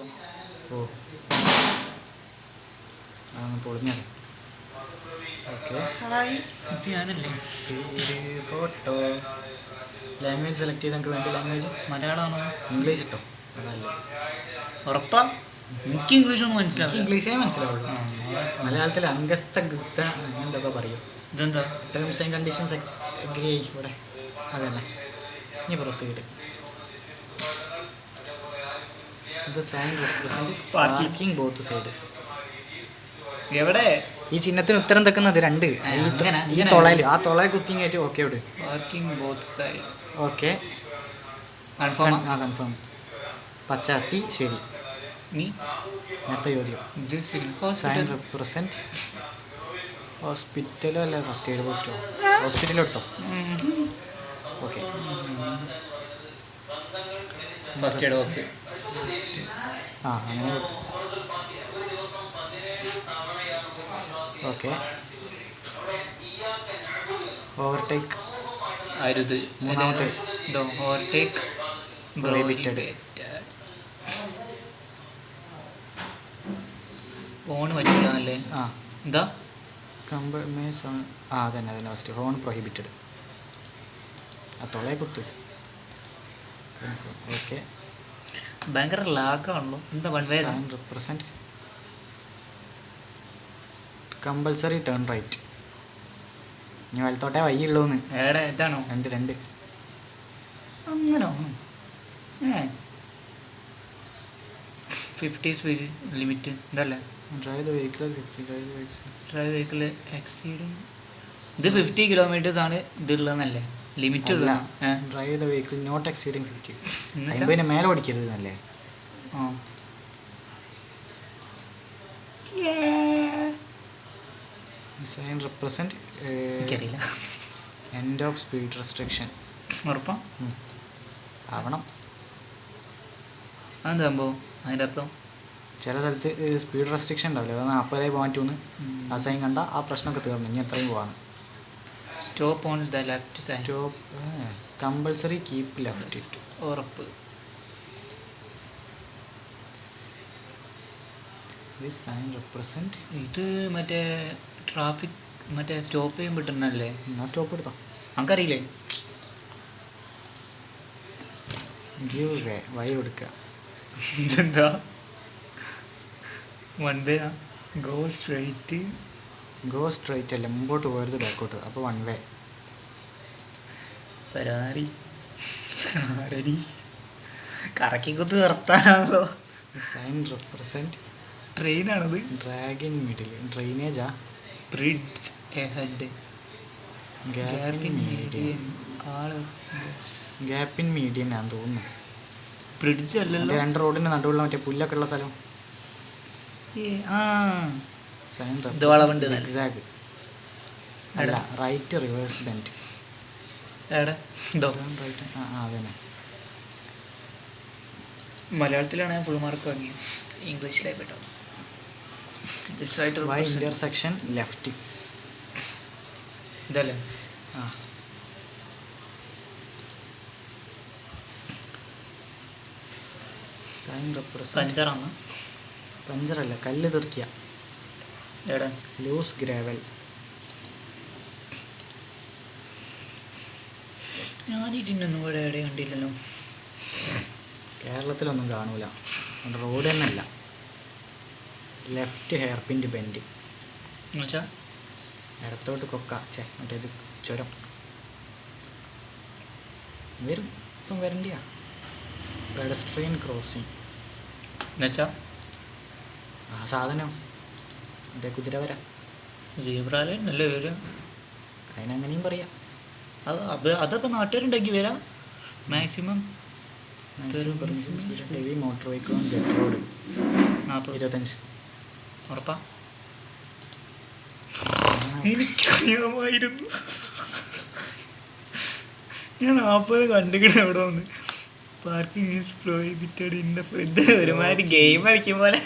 ഓ അതൊന്ന് പൊളിഞ്ഞത്. ഓക്കെ ഞാനല്ലേ photo language select ചെയ്ത് നമുക്ക് വേണ്ട ലാംഗ്വേജ് മലയാളമാണോ ഇംഗ്ലീഷ് ഇട്ടോ? അതല്ല, ഉറപ്പാ? എനിക്ക് ഇംഗ്ലീഷൊന്നും മനസ്സിലാവില്ല. ഇംഗ്ലീഷേ മനസ്സിലാവുള്ളൂ. മലയാളത്തിൽ അംഗസ്ഥ ഗസ്ത എന്തൊക്കെ പറയും. ഇതെന്താ? ടേംസ് ആൻഡ് കണ്ടീഷൻസ് അഗ്രി ആയി ഇവിടെ. അതന്നെ. ഇനി പ്രൊസീഡ്. ഇത് sign represent parking both side. എവിടെ ഈ ചിഹ്നത്തിന് ഉത്തരം തെക്കുന്നത് രണ്ട്. ഈ തൊളയിൽ ആ തൊളയെ കുത്തി കയറ്റി. ഓക്കെ ഇവിടെ parking both side. Okay confirm. ആ കൺഫേം. പച്ചാത്തി ശരി. നീ നേരത്തെ ചോദ്യം. സൈൻ റെപ്രസെന്റ് ഹോസ്പിറ്റലോ അല്ല ഫസ്റ്റ് എയ്ഡ് പോസ്റ്റോ? ഹോസ്പിറ്റലും എടുത്തോ? Okay first aid box. ആ അങ്ങനെ കൊടുത്തു. ഓക്കെ ഓവർടേക്ക് അരുത്. മൂന്നാമത്തെ ഓവർടേക്ക് പ്രൊഹിബിറ്റഡ്. ഫോണ് പറ്റില്ലാന്നല്ലേ? ആ എന്താ ആ അതന്നെ ഫസ്റ്റ് ഹോൺ പ്രൊഹിബിറ്റഡ്. ആ തൊളയെ കുത്ത്. ഓക്കെ ഭയങ്കര ലാഗാണല്ലോ. എന്താ sign represent compulsory turn right. ഇനി വലത്തോട്ടേ വയ്യുള്ളൂന്ന്. എവിടെ ഇതാണോ? രണ്ട് അങ്ങനോ? 50 സ്പീഡ് ലിമിറ്റ് ഇതല്ലേ? Drive the vehicle exceeding. ഇത് 50 കിലോമീറ്റേഴ്സ് ആണ് ഇതുള്ളതെന്നല്ലേ ലിമിറ്റ് ഉള്ള? Drive the vehicle not exceeding 50. 50 മേലെ ഓടിക്കരുത് എന്നല്ലേ? ആ സൈൻ റെപ്രസെന്റ് എനിക്കറിയില്ല. End of speed restriction. ഉറപ്പാ? ആവണം. അതെന്താ സംഭവം? അതിൻ്റെ അർത്ഥം ചില സ്ഥലത്ത് സ്പീഡ് റെസ്ട്രിക്ഷൻ ഉണ്ടാവില്ല. അത് 40 പോകാൻ പറ്റുമെന്ന് ആ സൈൻ കണ്ട ആ പ്രശ്നമൊക്കെ തീർന്നു. ഇനി എത്രയും പോവാണ്. Stop on the left side. Stop compulsory keep left. ഉറപ്പ്. ദിസ് സൈൻ റെപ്രസെന്റ് ഇത് മറ്റേ ട്രാഫിക് മറ്റേ സ്റ്റോപ്പ് ചെയ്യുമ്പോൾ കിട്ടുന്നല്ലേ? എന്നാൽ സ്റ്റോപ്പ് എടുത്തോ. നമുക്കറിയില്ലേ? ഗീവ് വേ വൈ കൊടുക്കുക. ഇതെന്താ? One way go straight. Go straight അല്ല, മുമ്പോട്ട് പോകരുത് ബാക്കോട്ട്. അപ്പോൾ വൺ വേ. പരാറി ആരടി കറക്കിക്കുത്ത് നിർത്താനാണല്ലോ. സൈൻ റെപ്രസെന്റ് ട്രെയിനാണത്. ഡ്രാഗിൻ മിഡിൽ. ഡ്രെയിനേജാ? Bridge ahead. Gap in median. Gap in median ആണെന്ന് തോന്നുന്നു. ബ്രിഡ്ജ് അല്ലല്ലോ. 2 റോഡിൻ്റെ നടുവുള്ള മറ്റേ പുല്ലൊക്കെ ഉള്ള സ്ഥലം. സൈൻ വളവുണ്ട്. സിഗ്സാഗ് അല്ല, റൈറ്റ് റിവേഴ്സ് ബെൻഡ്. എവിടെ റൈറ്റ്. ആ അതന്നെ. മലയാളത്തിലാണ് ഞാൻ ഫുൾ മാർക്ക് വാങ്ങിയത്. ഇംഗ്ലീഷിലായി പെട്ടോ. Y intersection left. ഇതല്ലേ? ആ സൈൻ റെപ്രസെന്റ് പഞ്ചറാണ്. പഞ്ചറല്ല, കല്ല് തെറിക്കുക. എവിടെ? Loose gravel. ഞാൻ ഈ ചിഹ്നം ഇവിടെ എവിടെ കണ്ടില്ലല്ലോ. കേരളത്തിലൊന്നും കാണൂല. റോഡ് തന്നെ അല്ല. Left hair pin bend. എന്നുവെച്ചാൽ ഇടത്തോട്ട് കൊക്ക. മറ്റേത് ചുരം വരും. ഇപ്പം വരണ്ടിയാ. പെഡസ്ട്രിയൻ ക്രോസിങ് എന്നുവെച്ചാൽ ആ സാധനം മറ്റേ കുതിര വര. സീബ്രാലല്ലേ വരും? അതിനങ്ങനെയും പറയാം. അതപ്പോൾ നാട്ടുകാരുണ്ടാക്കി വരാം. Maximum heavy motor vehicle on ghat road 25. ഉറപ്പാ? എനിക്കറിയാമായിരുന്നു. ഞാൻ 40 കണ്ടുകിട എവിടെ വന്ന്. Parking is prohibited in the ഇത് ഒരുമാതിരി ഗെയിം കളിക്കും പോലെ.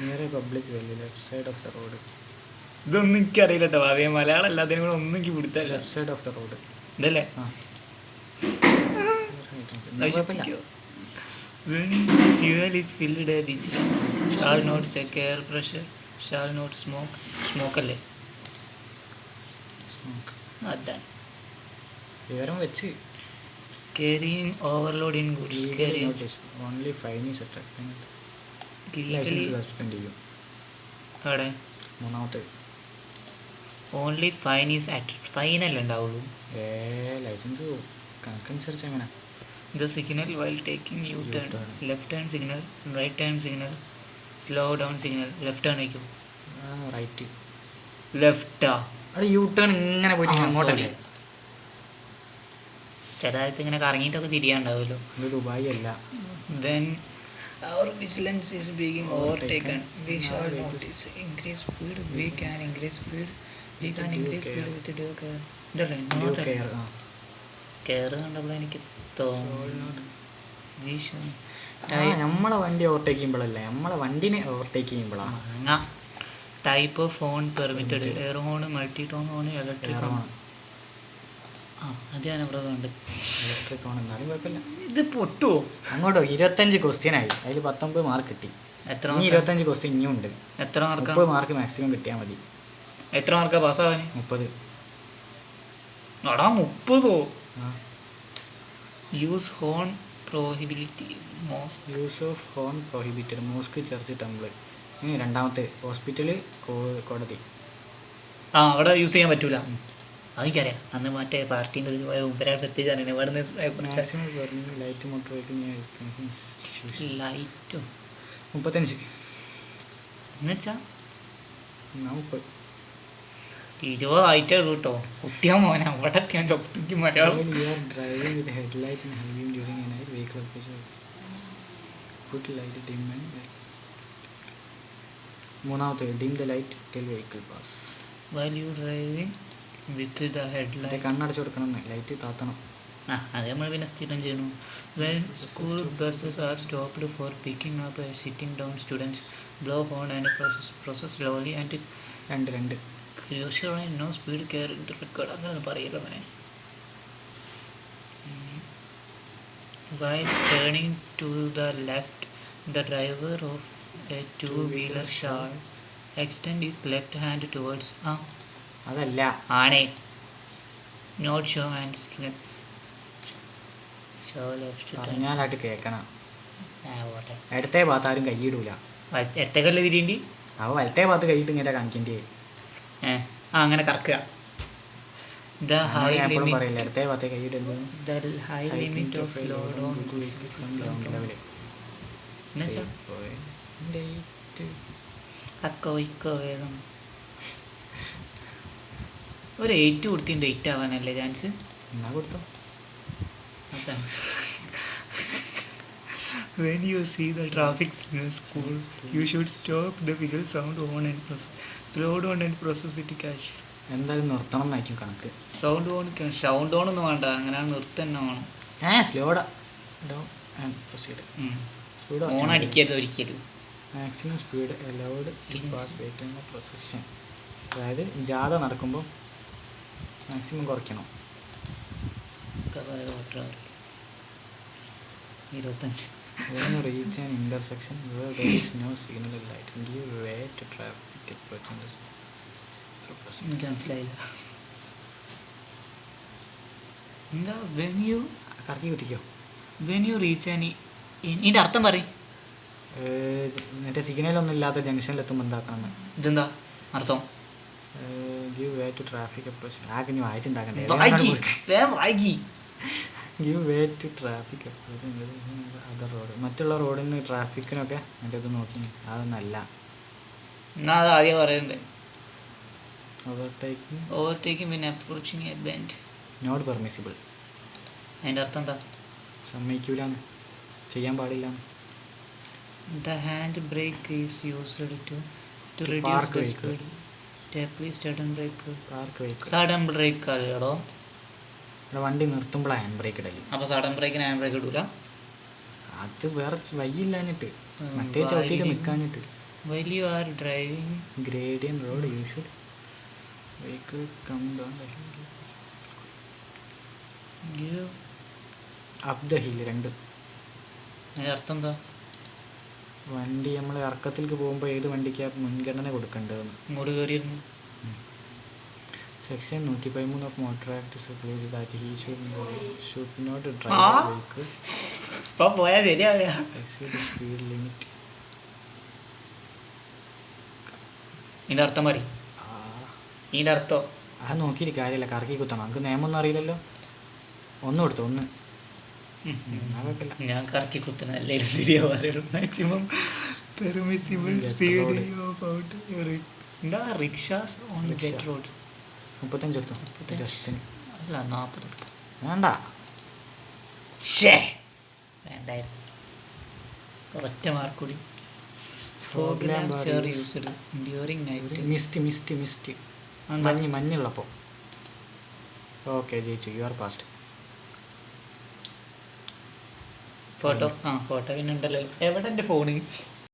Near a public well left side of the road. ഇതൊന്നും എനിക്കറിയില്ല കേട്ടോ. ഭാവിയെ മലയാളം എല്ലാത്തിനും കൂടെ ഒന്നും എനിക്ക് പിടുത്തല്ല. Left side of the road ഇതല്ലേ? When fuel is filled a vigilant, shall not check air pressure, shall not smoke. Smoke അല്ലേ അതാണ്. വിവരം വെച്ച് Carrying overload in goods. Legally Carrying notice only fine is legally. Licence suspend ചെയ്യും. അവിടെ മൂന്നാമത്തെ only fine is at fine അല്ലേ ഉണ്ടാവുള്ളൂ. Licence പോകും കണക്കനുസരിച്ച് അങ്ങനെ. The signal while taking U-turn. U-turn. Left turn signal, right turn signal, slow down signal. Left turn ആയിരിക്കും. Right ലെഫ്റ്റാ അവിടെ യു ടേൺ ഇങ്ങനെ പോയിട്ട് അങ്ങോട്ടല്ലേ. ചിലത്ത് ഇങ്ങനെ കറങ്ങിയിട്ടൊക്കെ തിരിയാണ്ടാവുമല്ലോ. ഇത് ദുബായ് അല്ല. Then our vigilance is being overtaken. We shall notice increase speed. We can increase speed. We can increase speed with due care. ഇതല്ലേ care കണ്ടപ്പോൾ എനിക്ക് തോന്നുന്നു നമ്മളെ വണ്ടി ഓവർടേക്ക് ചെയ്യുമ്പോഴല്ലേ, നമ്മളെ വണ്ടിനെ ഓവർടേക്ക് ചെയ്യുമ്പോഴാണ്. Type of phone permitted air horn, multi tone horn, electric horn. അത് ഞാൻ ഇവിടെ കണ്ട്. ഇലക്ട്രിക് ഹോൺ എന്നാലും കുഴപ്പമില്ല. ഇത് പൊട്ടുവോ? അങ്ങോട്ടോ 25 ക്വസ്റ്റ്യൻ ആയി, അതിൽ 19 മാർക്ക് കിട്ടി. എത്ര 25 ക്വസ്റ്റ്യൻ ഇനിയും ഉണ്ട്. എത്ര മാർക്ക്? 30 മാർക്ക് മാക്സിമം കിട്ടിയാൽ മതി. എത്ര മാർക്കാ പാസ്സാവാൻ? 30. അടാ 30ഓ? Use horn prohibited mosque. Use of horn prohibited mosque, church, temple. രണ്ടാമത്തെ ഹോസ്പിറ്റല്, കോടതി. അവിടെ യൂസ് ചെയ്യാൻ പറ്റൂല. അതെനിക്കറിയാം. അന്ന് മറ്റേ പാർട്ടീൻ്റെ ഇതിൽ പോയ ഉമ്പരാട്ട് എത്തിച്ചാണ് ഇവിടെ ലൈറ്റ് മോട്ടോർ ലൈറ്റോ 35 എന്നുവെച്ചാ 40. 20 ആയിട്ടേ ഉള്ളൂ കേട്ടോ. കുട്ടിയാ മോനെ അവിടെ എത്തിയാൽ എനിക്ക് Malayalam. Driving with headlight and hiving during a night vehicle operation put light dim and. മൂന്നാമത്തെ dim the light till vehicle pass. while you driving with the headlight. കണ്ണടച്ച് കൊടുക്കണം, ലൈറ്റ് താത്തണം. അത് നമ്മൾ പിന്നെ സ്ഥിരം ചെയ്യണം. when school buses are stopped for picking up a sitting down students, blow horn and process slowly and രണ്ട് usually no speed care record. അങ്ങനെ പറയല്ലോ മോനെ. while turning to the left, the driver of a two-wheeler shall extend his left hand towards അതല്ല ആണേ note show and signal show left. പറഞ്ഞാലായിട്ട് കേൾക്കണം. പോട്ടെ. ഇടത്തെ ഭാഗത്ത് ആരും കൈയിടൂല. ഇടത്തേക്കല്ലേ തിരിയേണ്ടി? അവ വലത്തെ ഭാഗത്ത് കൈയിട്ട് ഇങ്ങനെ കാണിക്കേണ്ടി. അങ്ങനെ കറക്കുക. The high limit. പറയില്ല ഇടത്തെ ഭാഗത്തെ കൈയിടുന്നത്. The high limit of load on ground level. എന്നുവെച്ചാൽ അക്കോ ഇക്കോ വേഗം ഒരു 8 കൊടുത്തി 8 ആവാനല്ലേ ചാൻസ്? എന്നാ കൊടുത്തോ. When you see the traffic signal school, you should stop the vehicle, sound on and process. Slow down and process with cash. എന്തായാലും നിർത്തണം എന്നായിരിക്കും കണക്ക്. Sound on ഒന്നും വേണ്ട, അങ്ങനെ നിർത്തി തന്നെ വേണം. Slow down and proceed. Speed on അടിക്കരുത് ഒരിക്കലും. Maximum speed allowed in pass wait എന്ന പ്രൊസഷൻ. അതായത് ജാഥ നടക്കുമ്പോൾ മാക്സിമം കുറയ്ക്കണം. 25. When you reach an intersection where there is no signal light, give way to traffic approaching the എനിക്ക് മനസ്സിലായില്ല. എന്താ കറക്കി കുറ്റിക്കോ. വെൻ യു റീച്ച് ആൻ ഇതിൻ്റെ അർത്ഥം പറയും. മറ്റേ സിഗ്നലൊന്നും ഇല്ലാത്ത ജംഗ്ഷനിലെത്തുമ്പോൾ എന്താക്കണം? ഇതെന്താ അർത്ഥം? Give way to traffic approach. ആകെ നീ വായിച്ചുണ്ടാക്കണ്ടേ? Give way to traffic approach other road. മറ്റുള്ള റോഡിൽ നിന്ന് ട്രാഫിക്കിനൊക്കെ മറ്റേ ഇത് നോക്കി അതൊന്നല്ല. എന്നാൽ അത് ആദ്യം പറയണ്ടേ. ഓവർടേക്കിംഗ് പിന്നെ approaching a bend not permissible. അതിൻ്റെ അർത്ഥം എന്താ? സമ്മതിക്കൂലെന്ന്, ചെയ്യാൻ പാടില്ല. The hand brake is used to reduce the speed. Please sudden brake. Sudden brake അല്ലടോ. വണ്ടി നിർത്തുമ്പോഴാണ് ഹാൻഡ് ബ്രേക്ക് ഇടല്. അപ്പോൾ സഡൻ ബ്രേക്കിന് ഹാൻഡ് ബ്രേക്ക് ഇടൂല? അത് വേറെ വയ്യില്ലാഞ്ഞിട്ട്, മറ്റേ ചവിട്ടിയൊക്കെ നിൽക്കാഞ്ഞിട്ട്. While you are driving gradient road, you should vehicle come down the hill. Give up the hill. രണ്ട് അതിൻ്റെ അർത്ഥം എന്താ? വണ്ടി നമ്മൾ ഇറക്കത്തിലേക്ക് പോകുമ്പോൾ ഏത് വണ്ടിക്കാണ് മുൻഗണന കൊടുക്കേണ്ടതെന്ന്. ഇങ്ങോട്ട് കയറിയിരുന്നു. Section 113 of motor act supplies that he should not ആ? ഡ്രൈവ് വെഹിക്കിൾ ഇപ്പം പോയാൽ ശരിയാവില്ല. Exceed speed limit. ഇതിൻ്റെ അർത്ഥം പറയും. ഇതിൻ്റെ അർത്ഥം അത് നോക്കിയിട്ട് കാര്യമില്ല, കറക്കി കുത്തണം. നമുക്ക് നിയമമൊന്നും അറിയില്ലല്ലോ. ഒന്ന് കൊടുത്തു, ഒന്ന്. കുഴപ്പമില്ല. ഞാൻ കറക്കി കുത്തണ എല്ലാവരും ശരിയാ പറയുള്ളൂ. മാക്സിമം പെർമിസിബിൾ സ്പീഡ് എന്താ റിക്ഷാസ് ഓൺ ഗെറ്റ് റോഡ് 35 എടുത്തു ജസ്റ്റിന്. അല്ല 40 എടുക്കാം. വേണ്ട, വേണ്ടായിരുന്നു. ഒറ്റ മാർക്ക് കൂടി. Program bar used during night. Mist മഞ്ഞുള്ളപ്പോൾ. ഓക്കെ, ജയിച്ചു. You are past. ഫോട്ടോ പിന്നെ ഉണ്ടല്ലോ. എവിടെ എൻ്റെ ഫോണ്?